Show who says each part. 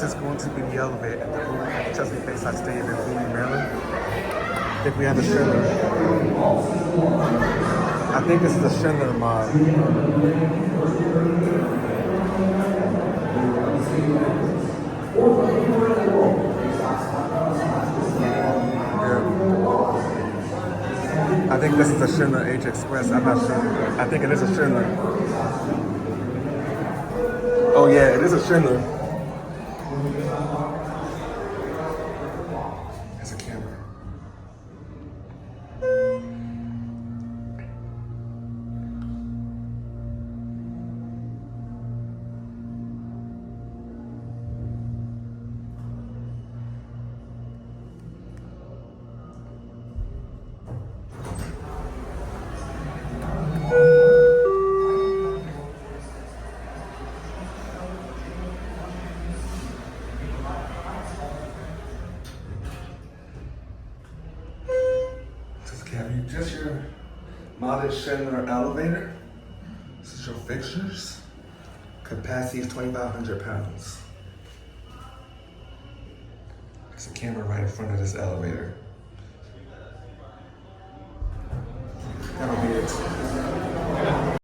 Speaker 1: is going to be the elevator at the Chesapeake Baysox Stadium in Bowie, Maryland. I think we have a Schindler. I think this is a Schindler mod. I think this is a Schindler HXPress. I'm not sure. I think it is a Schindler. Oh yeah, it is a Schindler. It's a camera. Just your modded Schindler elevator. This is your fixtures. Capacity is 2,500 pounds. There's a camera right in front of this elevator.